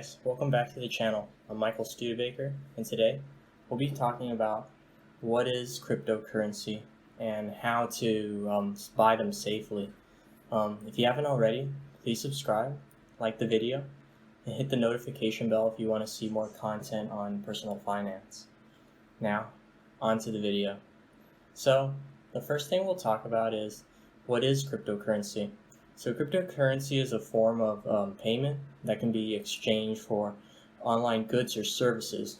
guys, welcome back to the channel. I'm Michael Studebaker, and today we'll be talking about what is cryptocurrency and how to buy them safely. If you haven't already, please subscribe, like the video, and hit the notification bell if you want to see more content on personal finance. Now, on to the video. So, the first thing we'll talk about is what is cryptocurrency. So cryptocurrency is a form of payment that can be exchanged for online goods or services.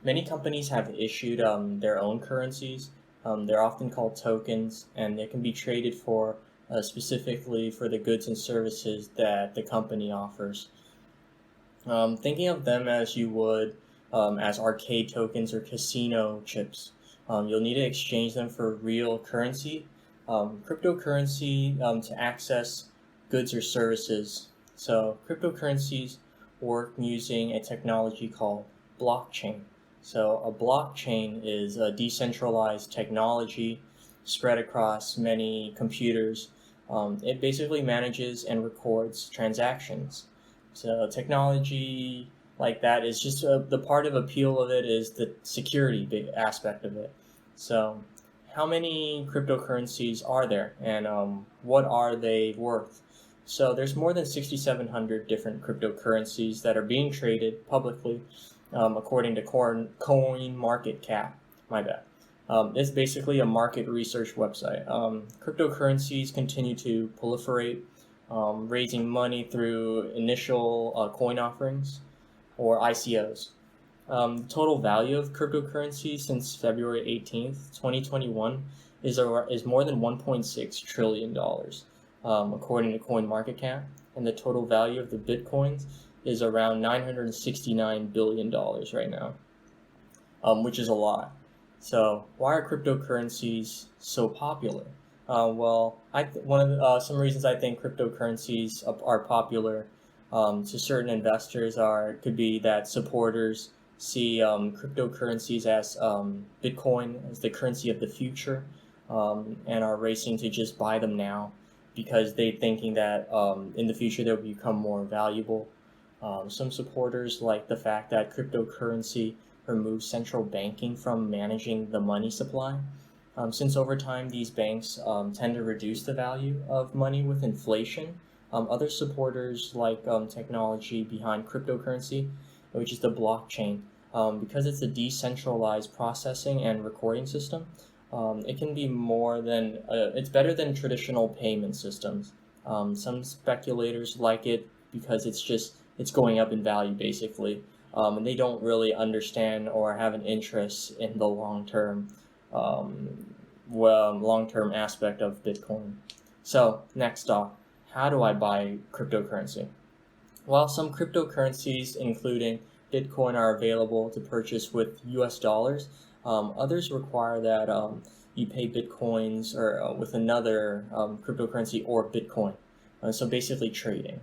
Many companies have issued their own currencies. They're often called tokens, and they can be traded for specifically for the goods and services that the company offers. Thinking of them as you would as arcade tokens or casino chips. You'll need to exchange them for real currency. Cryptocurrency to access goods or services. So cryptocurrencies work using a technology called blockchain. So a blockchain is a decentralized technology spread across many computers. It basically manages and records transactions. So technology like that is just the part of appeal of it is the security aspect of it. So how many cryptocurrencies are there, and what are they worth? So there's more than 6,700 different cryptocurrencies that are being traded publicly, according to CoinMarketCap. My bad. It's basically a market research website. Cryptocurrencies continue to proliferate, raising money through initial coin offerings or ICOs. Total value of cryptocurrency since February 18th, 2021 is more than $1.6 trillion, according to CoinMarketCap, and the total value of the bitcoins is around $969 billion right now, which is a lot. So why are cryptocurrencies so popular? Some reasons I think cryptocurrencies are popular to certain investors could be that supporters see cryptocurrencies as Bitcoin as the currency of the future, and are racing to just buy them now because they're thinking that in the future they'll become more valuable. Some supporters like the fact that cryptocurrency removes central banking from managing the money supply. Since over time these banks tend to reduce the value of money with inflation, other supporters like technology behind cryptocurrency, which is the blockchain. Because it's a decentralized processing and recording system, it can be it's better than traditional payment systems. Some speculators like it because it's going up in value basically, and they don't really understand or have an interest in the long-term aspect of Bitcoin. So next off, how do I buy cryptocurrency? Well, some cryptocurrencies, including Bitcoin, are available to purchase with US dollars. Others require that you pay Bitcoins or with another cryptocurrency or Bitcoin. So basically trading.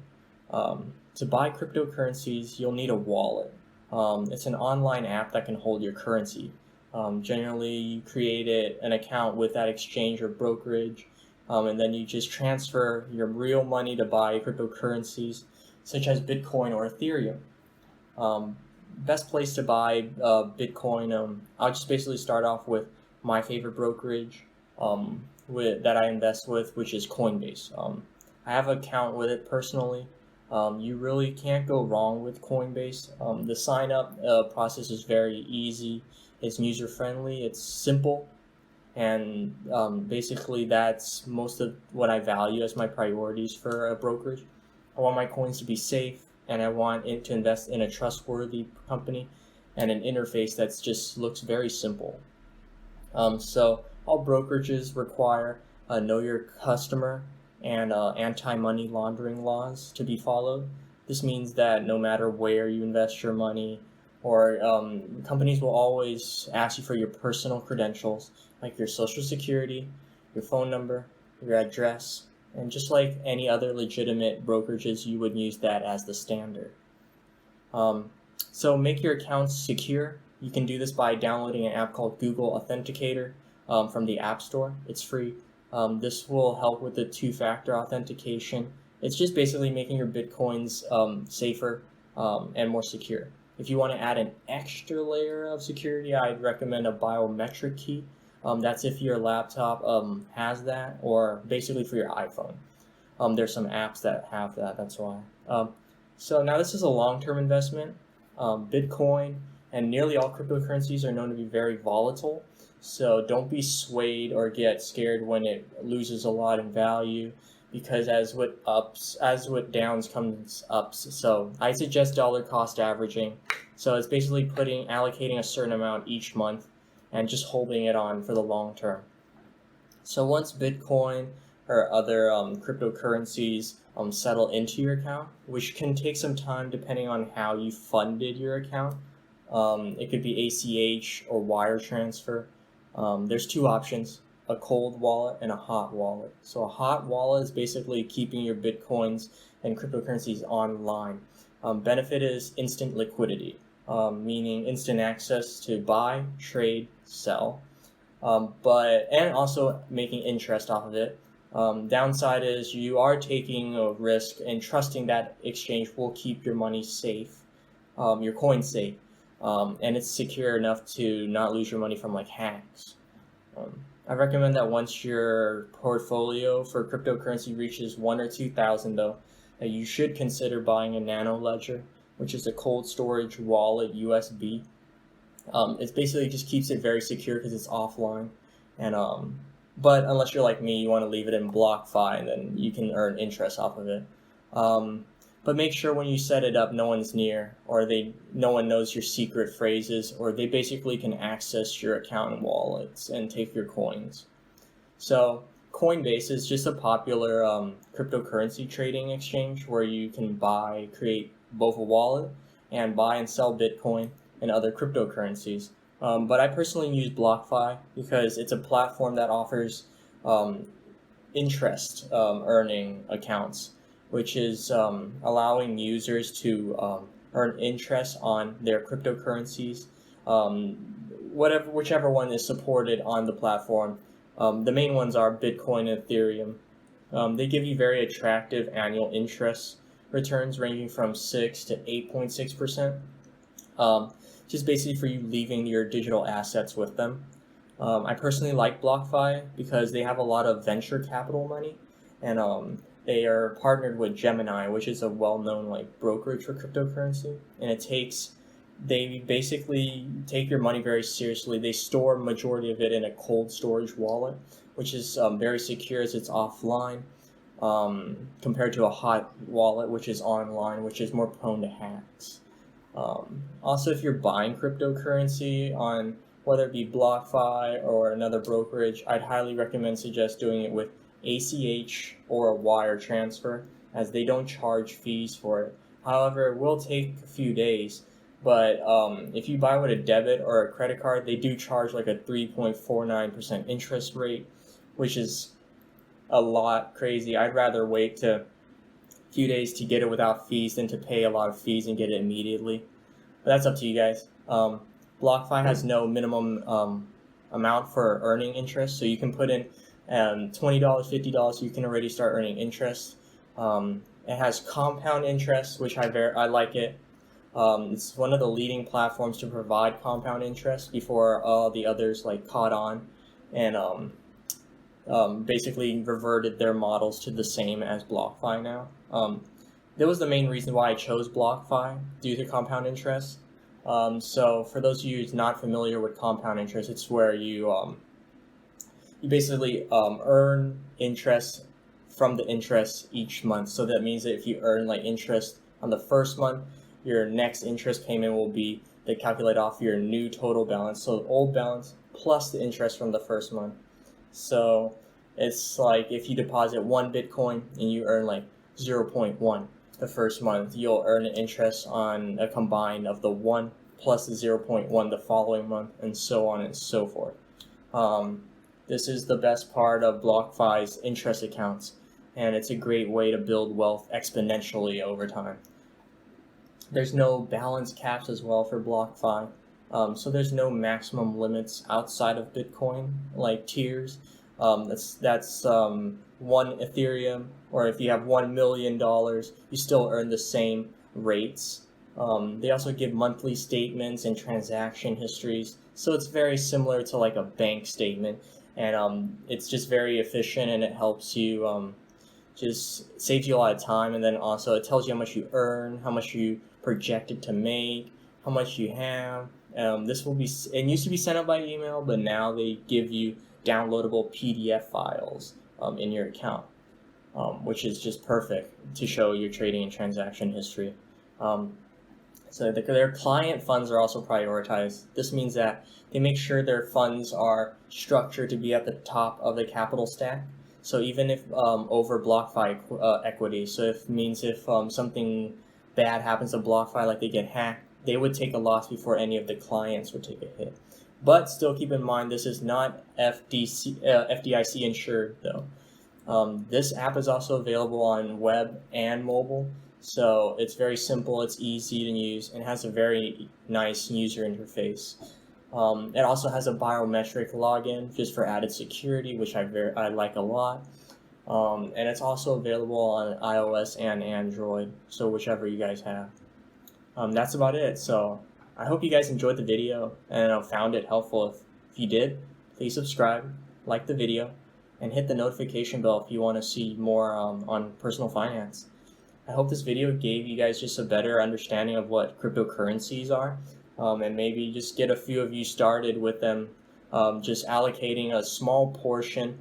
To buy cryptocurrencies, you'll need a wallet. It's an online app that can hold your currency. Generally, you create an account with that exchange or brokerage, and then you just transfer your real money to buy cryptocurrencies such as Bitcoin or Ethereum. Best place to buy Bitcoin, I'll just basically start off with my favorite brokerage that I invest with, which is Coinbase. I have an account with it personally. You really can't go wrong with Coinbase. The sign up process is very easy. It's user friendly. It's simple. And basically that's most of what I value as my priorities for a brokerage. I want my coins to be safe, and I want it to invest in a trustworthy company and an interface that just looks very simple. So all brokerages require know your customer and anti-money laundering laws to be followed. This means that no matter where you invest your money, or companies will always ask you for your personal credentials, like your social security, your phone number, your address, and just like any other legitimate brokerages, you would use that as the standard. So make your accounts secure. You can do this by downloading an app called Google Authenticator from the App Store. It's free. This will help with the two-factor authentication. It's just basically making your Bitcoins safer and more secure. If you want to add an extra layer of security, I'd recommend a biometric key. That's if your laptop has that, or basically for your iPhone. There's some apps that have that, that's why. So now this is a long-term investment. Bitcoin and nearly all cryptocurrencies are known to be very volatile. So don't be swayed or get scared when it loses a lot in value, because as with downs comes ups. So I suggest dollar cost averaging. So it's basically allocating a certain amount each month and just holding it on for the long term. So once Bitcoin or other cryptocurrencies settle into your account, which can take some time depending on how you funded your account. It could be ACH or wire transfer. There's two options, a cold wallet and a hot wallet. So a hot wallet is basically keeping your Bitcoins and cryptocurrencies online. Benefit is instant liquidity, meaning instant access to buy, trade, sell, and also making interest off of it. Downside is you are taking a risk and trusting that exchange will keep your money safe, your coin safe, and it's secure enough to not lose your money from like hacks. I recommend that once your portfolio for cryptocurrency reaches 1 or 2,000 though, that you should consider buying a nano ledger, which is a cold storage wallet USB. It basically just keeps it very secure because it's offline, and but unless you're like me, you want to leave it in BlockFi, and then you can earn interest off of it. But make sure when you set it up, no one's near, or no one knows your secret phrases, or they basically can access your account and wallets and take your coins. So Coinbase is just a popular cryptocurrency trading exchange where you can create both a wallet and buy and sell Bitcoin and other cryptocurrencies. But I personally use BlockFi because it's a platform that offers interest earning accounts, which is allowing users to earn interest on their cryptocurrencies, whichever one is supported on the platform. The main ones are Bitcoin and Ethereum. They give you very attractive annual interest returns ranging from 6 to 8.6%. Just basically for you leaving your digital assets with them. I personally like BlockFi because they have a lot of venture capital money, and they are partnered with Gemini, which is a well-known brokerage for cryptocurrency, and they basically take your money very seriously. They store majority of it in a cold storage wallet, which is very secure as it's offline, compared to a hot wallet, which is online, which is more prone to hacks. Also, if you're buying cryptocurrency on whether it be BlockFi or another brokerage, I'd highly suggest doing it with ACH or a wire transfer, as they don't charge fees for it. However, it will take a few days, but if you buy with a debit or a credit card, they do charge like a 3.49% interest rate, which is a lot crazy. I'd rather wait a few days to get it without fees than to pay a lot of fees and get it immediately. But that's up to you guys. BlockFi has no minimum amount for earning interest, so you can put in $20, $50, you can already start earning interest. It has compound interest, which I like it. It's one of the leading platforms to provide compound interest before all the others caught on and basically reverted their models to the same as BlockFi now. That was the main reason why I chose BlockFi, due to compound interest. So for those of you who's not familiar with compound interest, it's where you basically earn interest from the interest each month. So that means that if you earn interest on the first month, your next interest payment will be they calculate off your new total balance, so old balance plus the interest from the first month. So it's like if you deposit 1 Bitcoin and you earn 0.1 the first month, you'll earn an interest on a combine of the 1 plus the 0.1 the following month, and so on and so forth. This is the best part of BlockFi's interest accounts, and it's a great way to build wealth exponentially over time. There's no balance caps as well for BlockFi, so there's no maximum limits outside of Bitcoin, like tiers. That's 1 Ethereum, or if you have $1 million, you still earn the same rates. They also give monthly statements and transaction histories, so it's very similar to like a bank statement, and it's just very efficient, and it helps you, just saves you a lot of time, and then also it tells you how much you earn, how much you projected to make, how much you have. It used to be sent out by email, but now they give you downloadable PDF files in your account, which is just perfect to show your trading and transaction history. So their client funds are also prioritized. This means that they make sure their funds are structured to be at the top of the capital stack. So even if over BlockFi equity, so if something bad happens to BlockFi, like they get hacked, they would take a loss before any of the clients would take a hit. But still keep in mind, this is not FDIC insured though. This app is also available on web and mobile, so it's very simple, it's easy to use, and has a very nice user interface. It also has a biometric login just for added security, which I like a lot. And it's also available on iOS and Android, so whichever you guys have. That's about it. So I hope you guys enjoyed the video and found it helpful. If you did, please subscribe, like the video, and hit the notification bell if you want to see more on personal finance. I hope this video gave you guys just a better understanding of what cryptocurrencies are, and maybe just get a few of you started with them, just allocating a small portion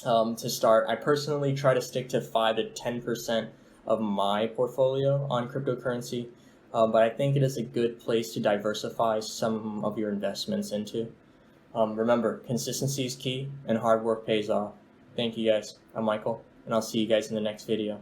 to start. I personally try to stick to 5 to 10% of my portfolio on cryptocurrency, but I think it is a good place to diversify some of your investments into. Remember, consistency is key and hard work pays off. Thank you guys. I'm Michael, and I'll see you guys in the next video.